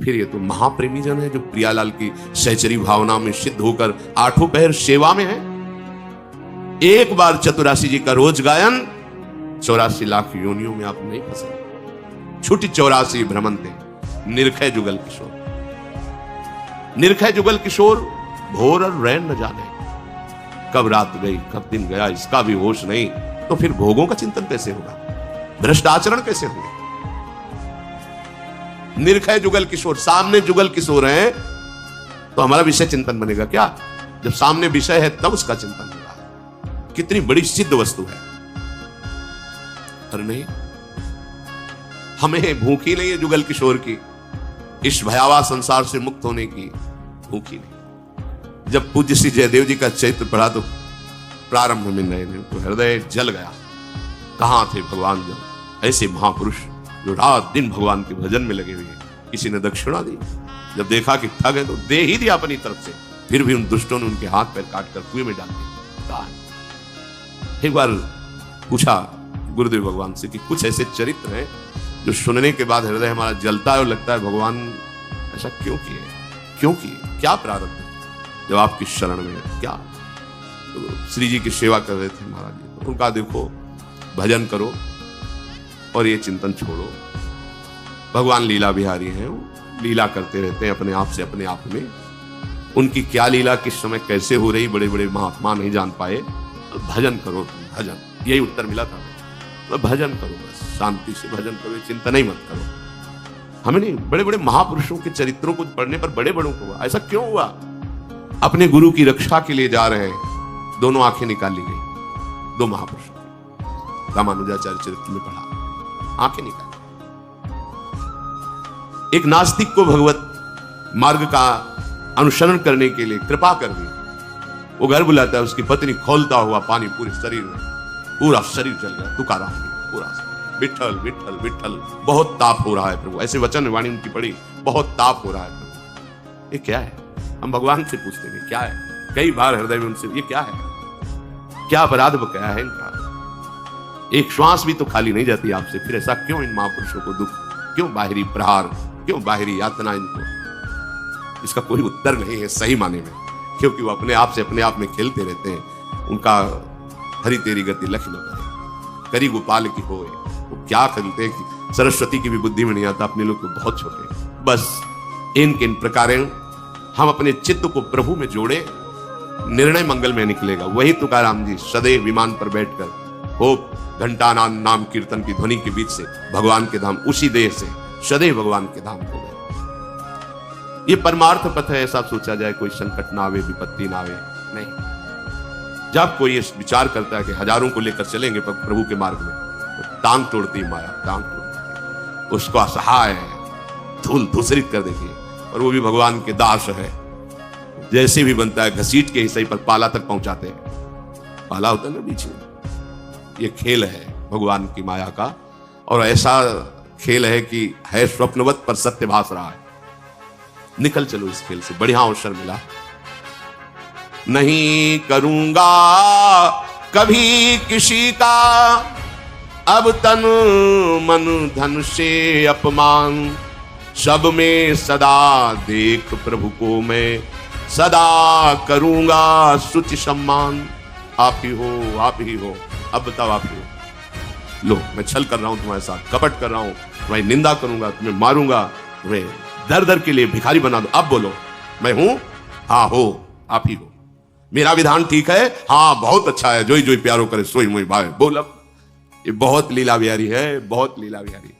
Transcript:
फिर ये तो महाप्रेमी जन है जो प्रियालाल की सहचरी भावना में सिद्ध होकर आठों पहर सेवा में है। एक बार चतुरासी जी का रोज गायन 84 लाख योनियों में आप नहीं फंसे। छुटी 84 भ्रमंते निर्खय जुगल किशोर, निर्खय जुगल किशोर भोर और रैन न जाने, कब रात गई कब दिन गया इसका भी होश नहीं। तो फिर भोगों का चिंतन कैसे होगा, भ्रष्ट आचरण कैसे होगा। निर्खय जुगल किशोर, सामने जुगल किशोर हैं तो हमारा विषय चिंतन बनेगा क्या? जब सामने विषय है तब उसका चिंतन होगा। कितनी बड़ी सिद्ध वस्तु है। पर नहीं, हमें भूखी नहीं है जुगल किशोर की, इस भयावह संसार से मुक्त होने की भूखी नहीं। जब पूज्य श्री जयदेव जी का चरित्र पढ़ा तो प्रारंभ में नए तो हृदय जल गया। कहां थे भगवान जब ऐसे महापुरुष जो रात दिन भगवान के भजन में लगे हुए हैं। किसी ने दक्षिणा दी, जब देखा कि ठग है तो दे ही दिया अपनी तरफ से, फिर भी उन दुष्टों ने उनके हाथ पैर काट कर कुएं में डाल दिया। एक बार पूछा गुरुदेव भगवान से कि कुछ ऐसे चरित्र हैं जो सुनने के बाद हृदय हमारा जलता है और लगता है भगवान ऐसा क्यों किए, क्यों किए, क्या प्रारब्ध है जब आपकी शरण में है, क्या? तो श्री जी की सेवा कर रहे थे महाराज जी, तो उनका देखो भजन करो और ये चिंतन छोड़ो। भगवान लीला बिहारी हैं, वो लीला करते रहते हैं अपने आप से अपने आप में। उनकी क्या लीला किस समय कैसे हो रही बड़े बड़े महात्मा नहीं जान पाए। तो भजन करो, भजन, यही उत्तर मिला था। तो भजन करो, बस शांति से भजन करो, चिंतन ही मत करो। हमें नहीं, बड़े बड़े महापुरुषों के चरित्रों को पढ़ने पर बड़े बड़ों को हुआ। ऐसा क्यों हुआ? अपने गुरु की रक्षा के लिए जा रहे हैं, दोनों आंखें निकाल ली गई, दो महापुरुषों। रामानुजाचार्य चरित्र में पढ़ा, आंखें निकाली। एक नास्तिक को भगवत मार्ग का अनुसरण करने के लिए कृपा कर दी। वो घर बुलाता है, उसकी पत्नी खोलता हुआ पानी पूरे शरीर में, पूरा शरीर चल गया। तुकाराम पूरा विठल विठल विठल, बहुत ताप हो रहा है प्रभु, ऐसे वचन वाणी उनकी पड़ी, बहुत ताप हो रहा है प्रभु। ये क्या है? हम भगवान से पूछते हैं क्या है। कई बार हृदय में उनसे ये क्या है, क्या अपराध बकाया है इनका? एक श्वास भी तो खाली नहीं जाती आपसे, फिर ऐसा क्यों इन महापुरुषों को दुख, क्यों बाहरी प्रहार, क्यों बाहरी यातना इनको? इसका कोई उत्तर नहीं है सही माने में, क्योंकि वो अपने आप से अपने आप में खेलते रहते हैं। उनका हरि तेरी गति लख न करे, करी गोपाल की होए। वो क्या करते हैं कि सरस्वती की भी बुद्धि में नहीं आता, अपने लोग तो बहुत छोटे हैं। बस इन प्रकार हम अपने चित्त को प्रभु में जोड़े, निर्णय मंगल में निकलेगा। वही तुकाराम जी सदैव विमान पर बैठकर हो घंटा नाम कीर्तन की ध्वनि के बीच से भगवान के धाम, उसी देह से सदैव भगवान के धाम को गए। ये परमार्थ पथ है। ऐसा सोचा जाए कोई संकट ना आवे, विपत्ति ना आवे, नहीं। जब कोई ये विचार करता है कि हजारों को लेकर चलेंगे प्रभु के मार्ग में, तो टांग तोड़ती माया, टांग तोड़ती, उसको असहाय धूल धूसरित कर देती है। और वो भी भगवान के दास है, जैसे भी बनता है घसीट के हिस्से पर पाला तक पहुंचाते हैं। पाला होता है ना बीच में। ये खेल है भगवान की माया का, और ऐसा खेल है कि है स्वप्नवत पर सत्य भास रहा है। निकल चलो इस खेल से, बढ़िया अवसर मिला। नहीं करूंगा कभी किसी का अब तन मन धन से अपमान, सब में सदा देख प्रभु को मैं सदा करूंगा सुचि सम्मान। आप ही हो, आप ही हो, अब बताओ आप ही हो। लो मैं छल कर रहा हूं तुम्हारे साथ, कपट कर रहा हूं, तुम्हारी निंदा करूंगा, तुम्हें मारूंगा, तुम्हें दर दर के लिए भिखारी बना दो। अब बोलो मैं हूं? हाँ हो, आप ही हो। मेरा विधान ठीक है? हाँ बहुत अच्छा है। जोई जोई प्यारो करे सोई मोई भावे। बोल अब। ये बहुत लीला बिहारी है, बहुत लीला बिहारी है।